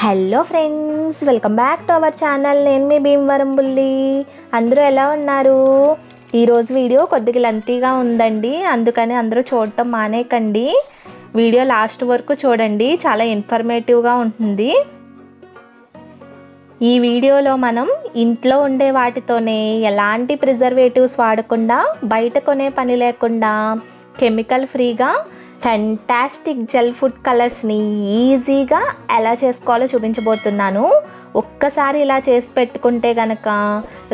Hello friends, welcome back to our channel. నేను మీ భీమవరం బుల్లి. అందరూ ఎలా ఉన్నారు? ఈరోజు వీడియో కొద్దిగా లెంతీగా ఉందండి, అందుకని అందరూ చూడటం మానేకండి. వీడియో లాస్ట్ వరకు చూడండి, చాలా ఇన్ఫర్మేటివ్గా ఉంటుంది. ఈ వీడియోలో మనం ఇంట్లో ఉండే వాటితోనే ఎలాంటి ప్రిజర్వేటివ్స్ వాడకుండా, బయట కొనే పని లేకుండా కెమికల్ ఫ్రీగా ఫ్యాంటాస్టిక్ జెల్ ఫుడ్ కలర్స్ని ఈజీగా ఎలా చేసుకోవాలో చూపించబోతున్నాను. ఒక్కసారి ఇలా చేసి పెట్టుకుంటే కనుక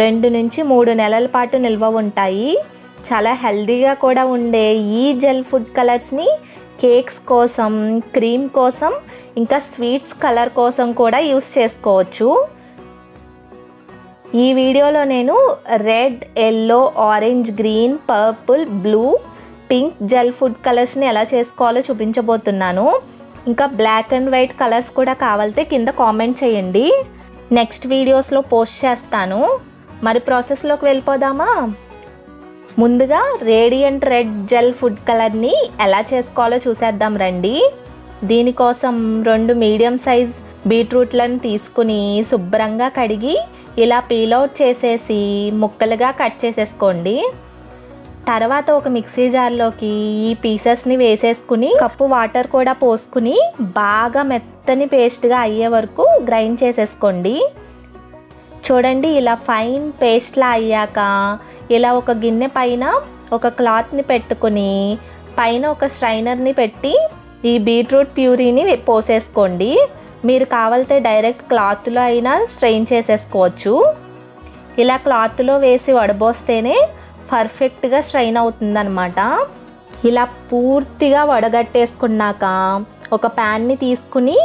2 నుంచి 3 నెలల పాటు నిల్వ ఉంటాయి. చాలా హెల్తీగా కూడా ఉండే ఈ జెల్ ఫుడ్ కలర్స్ని కేక్స్ కోసం, క్రీమ్ కోసం, ఇంకా స్వీట్స్ కలర్ కోసం కూడా యూస్ చేసుకోవచ్చు. ఈ వీడియోలో నేను red, yellow, orange, green, purple, blue, pink gel food కలర్స్ని ఎలా చేసుకోవాలో చూపించబోతున్నాను. ఇంకా బ్లాక్ అండ్ వైట్ కలర్స్ కూడా కావాలితే కింద కామెంట్ చేయండి, నెక్స్ట్ వీడియోస్లో పోస్ట్ చేస్తాను. మరి ప్రాసెస్లోకి వెళ్ళిపోదామా? ముందుగా రేడియంట్ రెడ్ జెల్ ఫుడ్ కలర్ని ఎలా చేసుకోవాలో చూసేద్దాం రండి. దీనికోసం 2 మీడియం సైజ్ బీట్రూట్లను తీసుకుని శుభ్రంగా కడిగి ఇలా పీల్ అవుట్ చేసేసి ముక్కలుగా కట్ చేసేసుకోండి. తర్వాత ఒక మిక్సీ జార్లోకి ఈ పీసెస్ని వేసేసుకుని కప్పు వాటర్ కూడా పోసుకుని బాగా మెత్తని పేస్ట్గా అయ్యే వరకు గ్రైండ్ చేసేసుకోండి. చూడండి, ఇలా ఫైన్ పేస్ట్లా అయ్యాక ఇలా ఒక గిన్నె పైన ఒక క్లాత్ని పెట్టుకుని పైన ఒక స్ట్రైనర్ని పెట్టి ఈ బీట్రూట్ ప్యూరీని పోసేసుకోండి. మీరు కావాలితే డైరెక్ట్ క్లాత్లో అయినా స్ట్రెయిన్ చేసేసుకోవచ్చు. ఇలా క్లాత్లో వేసి వడబోస్తేనే పర్ఫెక్ట్గా స్ట్రెయిన్ అవుతుందన్నమాట. ఇలా పూర్తిగా వడగట్టేసుకున్నాక ఒక ప్యాన్ని తీసుకుని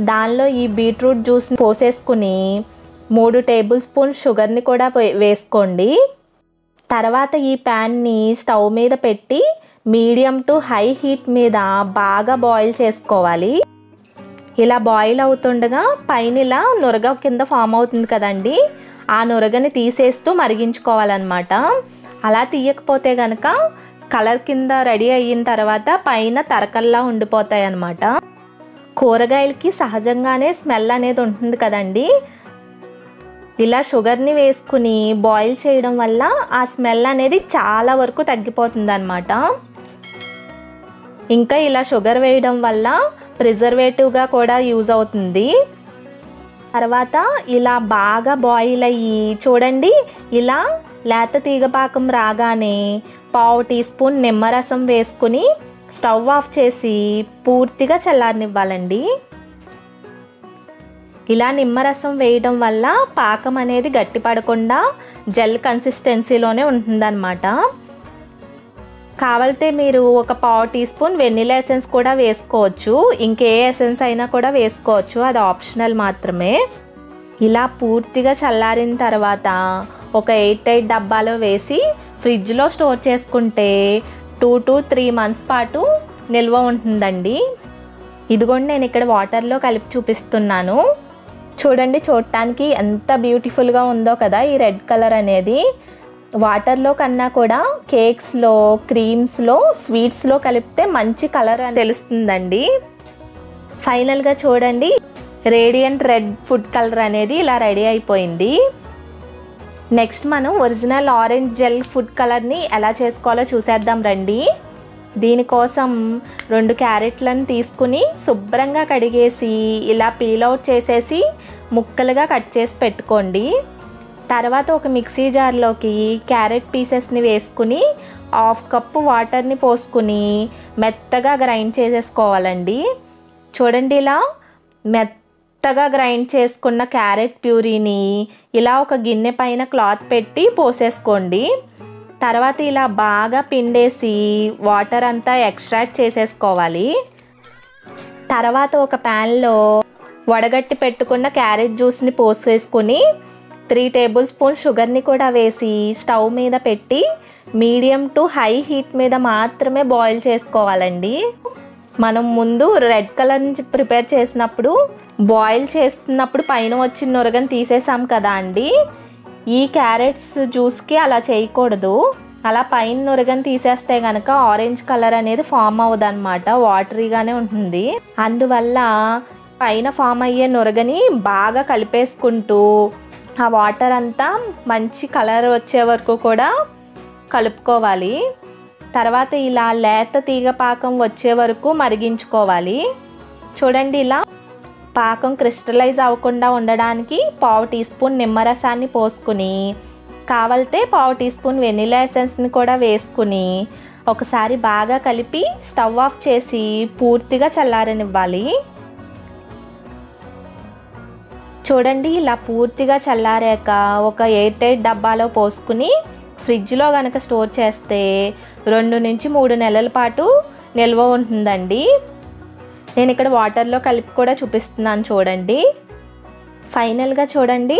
దానిలో ఈ బీట్రూట్ జ్యూస్ని పోసేసుకుని 3 టేబుల్ స్పూన్ షుగర్ని కూడా వేసుకోండి. తర్వాత ఈ ప్యాన్ని స్టవ్ మీద పెట్టి మీడియం టు హై హీట్ మీద బాగా బాయిల్ చేసుకోవాలి. ఇలా బాయిల్ అవుతుండగా పైన ఇలా నురగ కింద ఫామ్ అవుతుంది కదండి, ఆ నురగని తీసేస్తూ మరిగించుకోవాలన్నమాట. అలా తీయకపోతే కనుక కలర్ కింద రెడీ అయిన తర్వాత పైన తరకల్లా ఉండిపోతాయి అన్నమాట. కూరగాయలకి సహజంగానే స్మెల్ అనేది ఉంటుంది కదండి. ఇలా షుగర్ని వేసుకుని బాయిల్ చేయడం వల్ల ఆ స్మెల్ అనేది చాలా వరకు తగ్గిపోతుంది అన్నమాట. ఇంకా ఇలా షుగర్ వేయడం వల్ల ప్రిజర్వేటివ్గా కూడా యూజ్ అవుతుంది. తర్వాత ఇలా బాగా బాయిల్ అయ్యి చూడండి, ఇలా లేత తీగపాకం రాగానే 1/2 టీ స్పూన్ నిమ్మరసం వేసుకుని స్టవ్ ఆఫ్ చేసి పూర్తిగా చల్లారనివ్వాలండి. ఇలా నిమ్మరసం వేయడం వల్ల పాకం అనేది గట్టిపడకుండా జెల్ కన్సిస్టెన్సీలోనే ఉంటుందన్నమాట. కావాలితే మీరు ఒక 1/2 టీ స్పూన్ వెనిలా ఎసెన్స్ కూడా వేసుకోవచ్చు. ఇంకే ఎసెన్స్ అయినా కూడా వేసుకోవచ్చు, అది ఆప్షనల్ మాత్రమే. ఇలా పూర్తిగా చల్లారిన తర్వాత ఒక 8 డబ్బాలో వేసి ఫ్రిడ్జ్లో స్టోర్ చేసుకుంటే 2 to 3 మంత్స్ పాటు నిల్వ ఉంటుందండి. ఇదిగోండి, నేను ఇక్కడ వాటర్లో కలిపి చూపిస్తున్నాను. చూడండి, చూడటానికి ఎంత బ్యూటిఫుల్గా ఉందో కదా ఈ రెడ్ కలర్ అనేది. వాటర్లో కన్నా కూడా కేక్స్లో, క్రీమ్స్లో, స్వీట్స్లో కలిపితే మంచి కలర్ అని తెలుస్తుందండి. ఫైనల్గా చూడండి, రేడియంట్ రెడ్ ఫుడ్ కలర్ అనేది ఇలా రెడీ అయిపోయింది. నెక్స్ట్ మనం ఒరిజినల్ ఆరెంజ్ జెల్ ఫుడ్ కలర్ని ఎలా చేసుకోవాలో చూసేద్దాం రండి. దీనికోసం 2 క్యారెట్లను తీసుకుని శుభ్రంగా కడిగేసి ఇలా పీల్ అవుట్ చేసేసి ముక్కలుగా కట్ చేసి పెట్టుకోండి. తర్వాత ఒక మిక్సీ జార్లోకి క్యారెట్ పీసెస్ని వేసుకుని 1/2 కప్పు వాటర్ని పోసుకుని మెత్తగా గ్రైండ్ చేసేసుకోవాలండి. చూడండి, ఇలా మెత్తగా గ్రైండ్ చేసుకున్న క్యారెట్ ప్యూరీని ఇలా ఒక గిన్నె పైన క్లాత్ పెట్టి పోసేసుకోండి. తర్వాత ఇలా బాగా పిండేసి వాటర్ అంతా ఎక్స్ట్రాక్ట్ చేసేసుకోవాలి. తర్వాత ఒక ప్యాన్లో వడగట్టి పెట్టుకున్న క్యారెట్ జ్యూస్ని పోసేసుకుని 3 టేబుల్ స్పూన్ షుగర్ని కూడా వేసి స్టవ్ మీద పెట్టి మీడియం టు హై హీట్ మీద మాత్రమే బాయిల్ చేసుకోవాలండి. మనం ముందు రెడ్ కలర్ నుంచి ప్రిపేర్ చేసినప్పుడు బాయిల్ చేస్తున్నప్పుడు పైన వచ్చిన నురగని తీసేసాం కదా అండి. ఈ క్యారెట్స్ జ్యూస్కి అలా చేయకూడదు. అలా పైన నురగని తీసేస్తే కనుక ఆరెంజ్ కలర్ అనేది ఫామ్ అవ్వదన్నమాట, వాటరీగానే ఉంటుంది. అందువల్ల పైన ఫామ్ అయ్యే నురగని బాగా కలిపేసుకుంటూ ఆ వాటర్ అంతా మంచి కలర్ వచ్చే వరకు కూడా కలుపుకోవాలి. తర్వాత ఇలా లేత తీగ పాకం వచ్చే వరకు మరిగించుకోవాలి. చూడండి, ఇలా పాకం క్రిస్టలైజ్ అవ్వకుండా ఉండడానికి పావు టీ స్పూన్ నిమ్మరసాన్ని పోసుకుని, కావాలితే పావు టీ స్పూన్ వెనిలా ఎసెన్స్ని కూడా వేసుకుని ఒకసారి బాగా కలిపి స్టవ్ ఆఫ్ చేసి పూర్తిగా చల్లారనివ్వాలి. చూడండి, ఇలా పూర్తిగా చల్లారాక ఒక ఎయిర్ టైట్ డబ్బాలో పోసుకుని ఫ్రిడ్జ్లో కనుక స్టోర్ చేస్తే 2 నుంచి 3 నెలల పాటు నిల్వ ఉంటుందండి. నేను ఇక్కడ వాటర్లో కలిపి కూడా చూపిస్తున్నాను చూడండి. ఫైనల్గా చూడండి,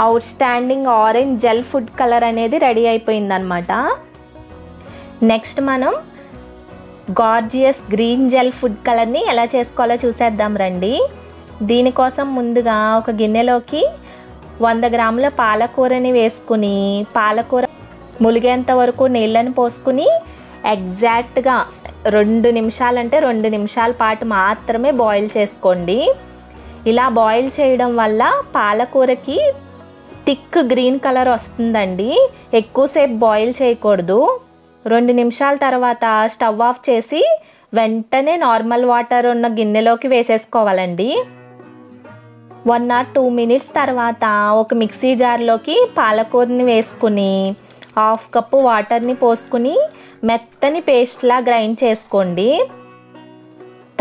out standing orange gel food colour అనేది రెడీ అయిపోయిందనమాట. నెక్స్ట్ మనం గార్జియస్ గ్రీన్ జెల్ ఫుడ్ కలర్ని ఎలా చేసుకోవాలో చూసేద్దాం రండి. దీనికోసం ముందుగా ఒక గిన్నెలోకి 100 గ్రాముల పాలకూరని వేసుకుని పాలకూర ములిగేంత వరకు నీళ్ళని పోసుకుని ఎగ్జాక్ట్గా 2 నిమిషాలు అంటే 2 నిమిషాల పాటు మాత్రమే బాయిల్ చేసుకోండి. ఇలా బాయిల్ చేయడం వల్ల పాలకూరకి థిక్ గ్రీన్ కలర్ వస్తుందండి. ఎక్కువసేపు బాయిల్ చేయకూడదు. 2 నిమిషాల తర్వాత స్టవ్ ఆఫ్ చేసి వెంటనే నార్మల్ వాటర్ ఉన్న గిన్నెలోకి వేసేసుకోవాలండి. 1 or 2 మినిట్స్ తర్వాత ఒక మిక్సీ జార్లోకి పాలకూరని వేసుకుని 1/2 కప్పు వాటర్ని పోసుకుని మెత్తని పేస్ట్లా గ్రైండ్ చేసుకోండి.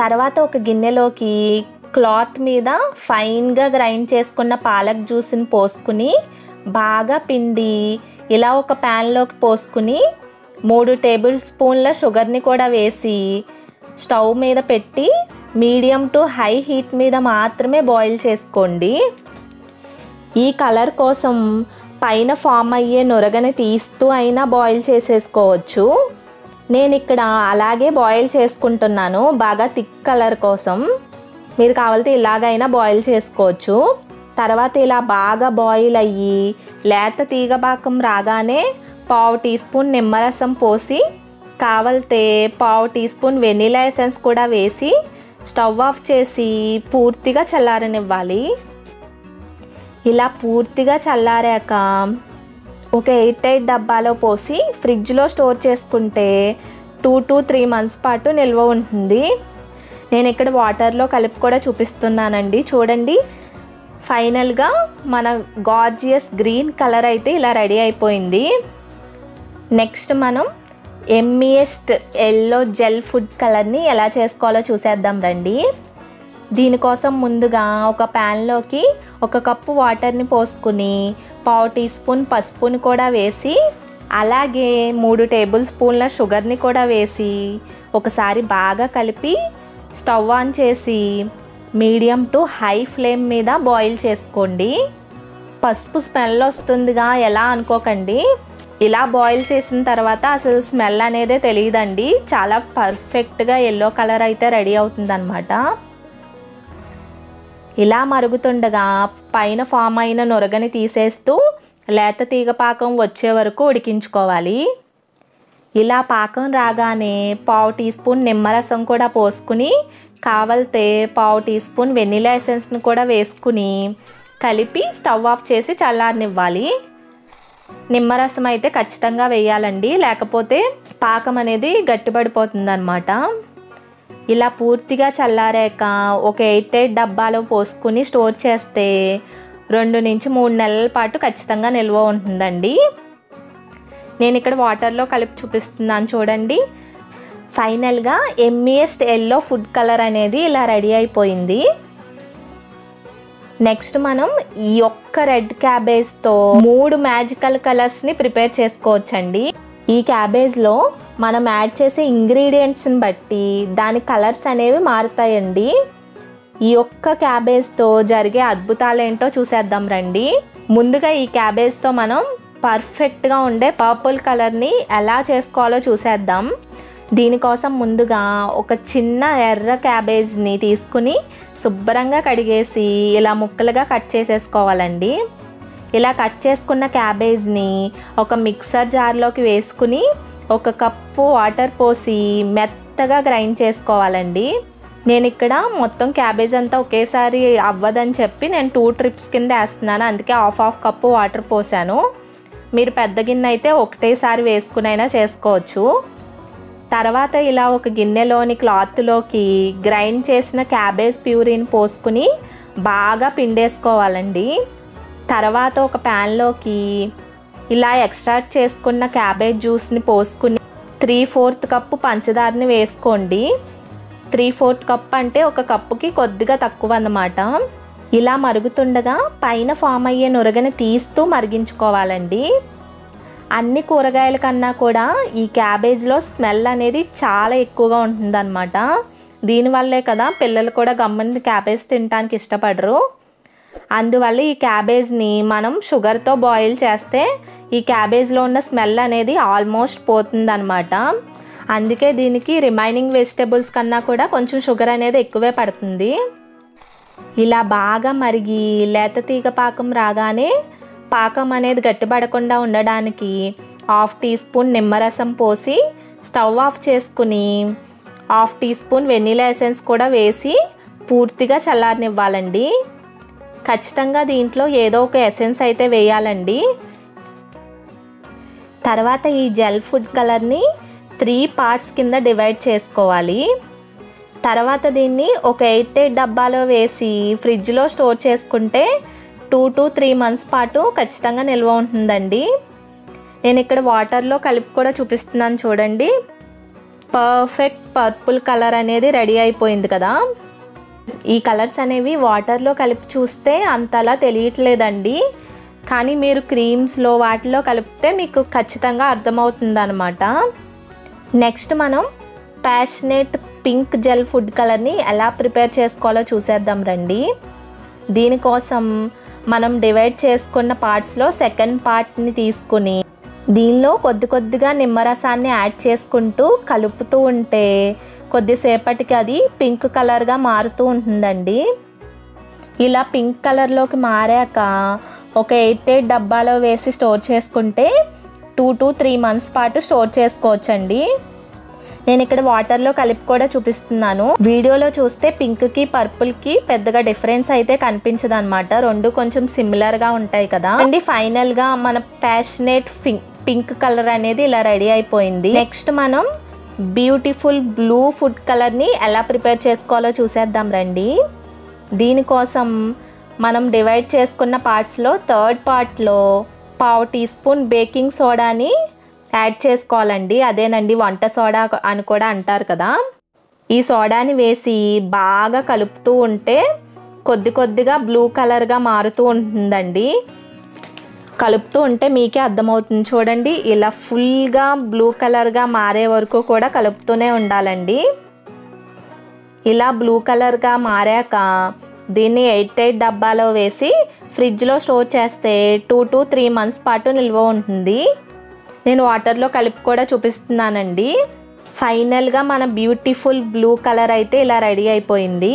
తర్వాత ఒక గిన్నెలోకి క్లాత్ మీద ఫైన్గా గ్రైండ్ చేసుకున్న పాలక్ జ్యూస్ని పోసుకుని బాగా పిండి ఇలా ఒక ప్యాన్లోకి పోసుకుని 3 టేబుల్ స్పూన్ల షుగర్ని కూడా వేసి స్టవ్ మీద పెట్టి మీడియం టు హై హీట్ మీద మాత్రమే బాయిల్ చేసుకోండి. ఈ కలర్ కోసం పైన ఫామ్ అయ్యే నురగని తీస్తూ అయినా బాయిల్ చేసేసుకోవచ్చు. నేను ఇక్కడ అలాగే బాయిల్ చేసుకుంటున్నాను బాగా థిక్ కలర్ కోసం. మీరు కావాలంటే ఇలాగైనా బాయిల్ చేసుకోవచ్చు. తర్వాత ఇలా బాగా బాయిల్ అయ్యి లేత తీగ పాకం రాగానే పావు టీ స్పూన్ నిమ్మరసం పోసి కావాలితే పావు టీ స్పూన్ వెనిలా ఎసెన్స్ కూడా వేసి స్టవ్ ఆఫ్ చేసి పూర్తిగా చల్లారనివ్వాలి. ఇలా పూర్తిగా చల్లారాక ఒక ఎయిర్ టైట్ డబ్బాలో పోసి ఫ్రిడ్జ్లో స్టోర్ చేసుకుంటే 2 to 3 months పాటు నిల్వ ఉంటుంది. నేను ఇక్కడ వాటర్లో కలిపి కూడా చూపిస్తున్నానండి. చూడండి, ఫైనల్గా మన గార్జియస్ గ్రీన్ కలర్ అయితే ఇలా రెడీ అయిపోయింది. నెక్స్ట్ మనం ఎమ్మీయెస్ట్ ఎల్లో జెల్ ఫుడ్ కలర్ని ఎలా చేసుకోవాలో చూసేద్దాం రండి. దీనికోసం ముందుగా ఒక ప్యాన్లోకి 1 కప్పు వాటర్ని పోసుకుని పావు టీ స్పూన్ పసుపుని కూడా వేసి అలాగే 3 టేబుల్ స్పూన్ల షుగర్ని కూడా వేసి ఒకసారి బాగా కలిపి స్టవ్ ఆన్ చేసి మీడియం టు హై ఫ్లేమ్ మీద బాయిల్ చేసుకోండి. పసుపు స్మెల్ వస్తుందిగా ఎలా అనుకోకండి. ఇలా బాయిల్ చేసిన తర్వాత అసలు స్మెల్ అనేదే తెలియదండి. చాలా పర్ఫెక్ట్గా ఎల్లో కలర్ అయితే రెడీ అవుతుందన్నమాట. ఇలా మరుగుతుండగా పైన ఫామ్ అయిన నురగని తీసేస్తూ లేత తీగ పాకం వచ్చే వరకు ఉడికించుకోవాలి. ఇలా పాకం రాగానే పావు టీ స్పూన్ నిమ్మరసం కూడా పోసుకుని కావాలితే పావు టీ స్పూన్ వెనిలా ఎసెన్స్ని కూడా వేసుకుని కలిపి స్టవ్ ఆఫ్ చేసి చల్లారనివ్వాలి. నిమ్మరసం అయితే ఖచ్చితంగా వేయాలండి, లేకపోతే పాకం అనేది గట్టిపడిపోతుంది అన్నమాట. ఇలా పూర్తిగా చల్లారాక ఒక ఎయిర్ టైట్ డబ్బాలో పోసుకుని స్టోర్ చేస్తే 2 నుంచి 3 నెలల పాటు ఖచ్చితంగా నిల్వ ఉంటుందండి. నేను ఇక్కడ వాటర్లో కలిపి చూపిస్తున్నాను చూడండి. ఫైనల్గా ఎమ్మీయెస్ట్ ఎల్లో ఫుడ్ కలర్ అనేది ఇలా రెడీ అయిపోయింది. నెక్స్ట్ మనం ఈ ఒక్క రెడ్ క్యాబేజ్తో 3 మ్యాజికల్ కలర్స్ని ప్రిపేర్ చేసుకోవచ్చండి. ఈ క్యాబేజ్లో మనం యాడ్ చేసే ఇంగ్రీడియంట్స్ని బట్టి దాని కలర్స్ అనేవి మారుతాయండి. ఈ ఒక్క క్యాబేజ్తో జరిగే అద్భుతాలేంటో చూసేద్దాం రండి. ముందుగా ఈ క్యాబేజ్తో మనం పర్ఫెక్ట్గా ఉండే పర్పుల్ కలర్ని ఎలా చేసుకోవాలో చూసేద్దాం. దీనికోసం ముందుగా ఒక చిన్న ఎర్ర క్యాబేజ్ని తీసుకుని శుభ్రంగా కడిగేసి ఇలా ముక్కలుగా కట్ చేసేసుకోవాలండి. ఇలా కట్ చేసుకున్న క్యాబేజ్ని ఒక మిక్సర్ జార్లోకి వేసుకుని 1 కప్పు వాటర్ పోసి మెత్తగా గ్రైండ్ చేసుకోవాలండి. నేను ఇక్కడ మొత్తం క్యాబేజ్ అంతా ఒకేసారి అవ్వదని చెప్పి నేను 2 ట్రిప్స్ కింద వేస్తున్నాను, అందుకే హాఫ్ కప్పు వాటర్ పోసాను. మీరు పెద్ద గిన్నె అయితే ఒకటేసారి వేసుకునైనా చేసుకోవచ్చు. తర్వాత ఇలా ఒక గిన్నెలోని క్లాత్లోకి గ్రైండ్ చేసిన క్యాబేజ్ ప్యూరీని పోసుకుని బాగా పిండేసుకోవాలండి. తర్వాత ఒక ప్యాన్లోకి ఇలా ఎక్స్ట్రాక్ట్ చేసుకున్న క్యాబేజ్ జ్యూస్ని పోసుకుని 3/4 కప్పు పంచదారని వేసుకోండి. 3/4 కప్ అంటే ఒక కప్పుకి కొద్దిగా తక్కువ అన్నమాట. ఇలా మరుగుతుండగా పైన ఫామ్ అయ్యే నురగని తీస్తూ మరిగించుకోవాలండి. అన్ని కూరగాయల కన్నా కూడా ఈ క్యాబేజ్లో స్మెల్ అనేది చాలా ఎక్కువగా ఉంటుందన్నమాట. దీనివల్లే కదా పిల్లలు కూడా గమ్మని క్యాబేజ్ తినడానికి ఇష్టపడరు. అందువల్ల ఈ క్యాబేజ్ని మనం షుగర్తో బాయిల్ చేస్తే ఈ క్యాబేజ్లో ఉన్న స్మెల్ అనేది ఆల్మోస్ట్ పోతుందన్నమాట. అందుకే దీనికి రిమైనింగ్ వెజిటేబుల్స్ కన్నా కూడా కొంచెం షుగర్ అనేది ఎక్కువే పడుతుంది. ఇలా బాగా మరిగి లేత తీగ పాకం రాగానే పాకం అనేది గట్టిపడకుండా ఉండడానికి 1/2 టీ స్పూన్ నిమ్మరసం పోసి స్టవ్ ఆఫ్ చేసుకుని 1/2 టీ స్పూన్ వెనిలా ఎసెన్స్ కూడా వేసి పూర్తిగా చల్లారనివ్వాలండి. ఖచ్చితంగా దీంట్లో ఏదో ఒక ఎసెన్స్ అయితే వేయాలండి. తర్వాత ఈ జెల్ ఫుడ్ కలర్ని 3 పార్ట్స్ కింద డివైడ్ చేసుకోవాలి. తర్వాత దీన్ని ఒక ఎయిర్ టైట్ డబ్బాలో వేసి ఫ్రిడ్జ్లో స్టోర్ చేసుకుంటే 2 to 3 మంత్స్ పాటు ఖచ్చితంగా నిల్వ ఉంటుందండి. నేను ఇక్కడ వాటర్లో కలిపి కూడా చూపిస్తున్నాను చూడండి. పర్ఫెక్ట్ పర్పుల్ కలర్ అనేది రెడీ అయిపోయింది కదా. ఈ కలర్స్ అనేవి వాటర్లో కలిపి చూస్తే అంతలా తెలియట్లేదండి, కానీ మీరు క్రీమ్స్లో వాటిలో కలిపితే మీకు ఖచ్చితంగా అర్థమవుతుంది అనమాట. నెక్స్ట్ మనం ప్యాషనేట్ పింక్ జెల్ ఫుడ్ కలర్ని ఎలా ప్రిపేర్ చేసుకోవాలో చూసేద్దాం రండి. దీనికోసం మనం డివైడ్ చేసుకున్న పార్ట్స్లో సెకండ్ పార్ట్ని తీసుకుని దీనిలో కొద్దిగా నిమ్మరసాన్ని యాడ్ చేసుకుంటూ కలుపుతూ ఉంటే కొద్దిసేపటికి అది పింక్ కలర్గా మారుతూ ఉంటుందండి. ఇలా పింక్ కలర్లోకి మారాక ఒక ఎయిర్ టైట్ డబ్బాలో వేసి స్టోర్ చేసుకుంటే 2 to 3 మంత్స్ పాటు స్టోర్ చేసుకోవచ్చండి. నేను ఇక్కడ వాటర్లో కలిపి కూడా చూపిస్తున్నాను. వీడియోలో చూస్తే పింక్కి పర్పుల్కి పెద్దగా డిఫరెన్స్ అయితే కనిపించదు అనమాట, రెండు కొంచెం సిమిలర్గా ఉంటాయి కదా అండి. ఫైనల్గా మన ప్యాషనేట్ పింక్ కలర్ అనేది ఇలా రెడీ అయిపోయింది. నెక్స్ట్ మనం బ్యూటిఫుల్ బ్లూ ఫుడ్ కలర్ని ఎలా ప్రిపేర్ చేసుకోవాలో చూసేద్దాం రండి. దీనికోసం మనం డివైడ్ చేసుకున్న పార్ట్స్లో థర్డ్ పార్ట్లో 1/2 టీ స్పూన్ బేకింగ్ సోడాని యాడ్ చేసుకోవాలండి. అదేనండి వంట సోడా అని కూడా అంటారు కదా. ఈ సోడాని వేసి బాగా కలుపుతూ ఉంటే కొద్దిగా బ్లూ కలర్గా మారుతూ ఉంటుందండి. కలుపుతూ ఉంటే మీకే అర్థమవుతుంది చూడండి. ఇలా ఫుల్గా బ్లూ కలర్గా మారే వరకు కూడా కలుపుతూనే ఉండాలండి. ఇలా బ్లూ కలర్గా మారాక దీన్ని ఎయిర్ టైట్ డబ్బాలో వేసి ఫ్రిడ్జ్లో స్టోర్ చేస్తే 2 to 3 మంత్స్ పాటు నిల్వ ఉంటుంది. నేను వాటర్లో కలిపి కూడా చూపిస్తున్నానండి. ఫైనల్గా మన బ్యూటిఫుల్ బ్లూ కలర్ అయితే ఇలా రెడీ అయిపోయింది.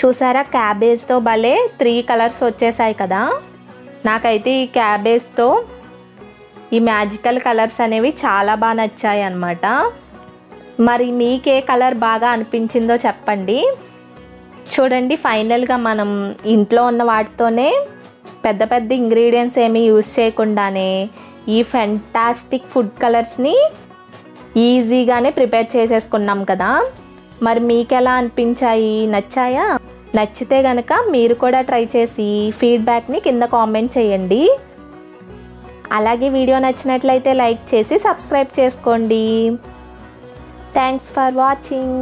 చూసారా క్యాబేజ్తో భలే 3 కలర్స్ వచ్చేసాయి కదా. నాకైతే ఈ క్యాబేజ్తో ఈ మ్యాజికల్ కలర్స్ అనేవి చాలా బాగా నచ్చాయి అన్నమాట. మరి మీకే కలర్ బాగా అనిపించిందో చెప్పండి. చూడండి ఫైనల్గా మనం ఇంట్లో ఉన్న వాటితోనే పెద్ద ఇంగ్రీడియంట్స్ ఏమీ యూజ్ చేయకుండానే ఈ ఫెంటాస్టిక్ ఫుడ్ కలర్స్ని ఈజీగానే ప్రిపేర్ చేసేసుకున్నాం కదా. మరి మీకు ఎలా అనిపించాయి, నచ్చాయా? నచ్చితే కనుక మీరు కూడా ట్రై చేసి ఫీడ్బ్యాక్ని కింద కామెంట్ చేయండి. అలాగే వీడియో నచ్చినట్లయితే లైక్ చేసి సబ్స్క్రైబ్ చేసుకోండి. Thanks for watching.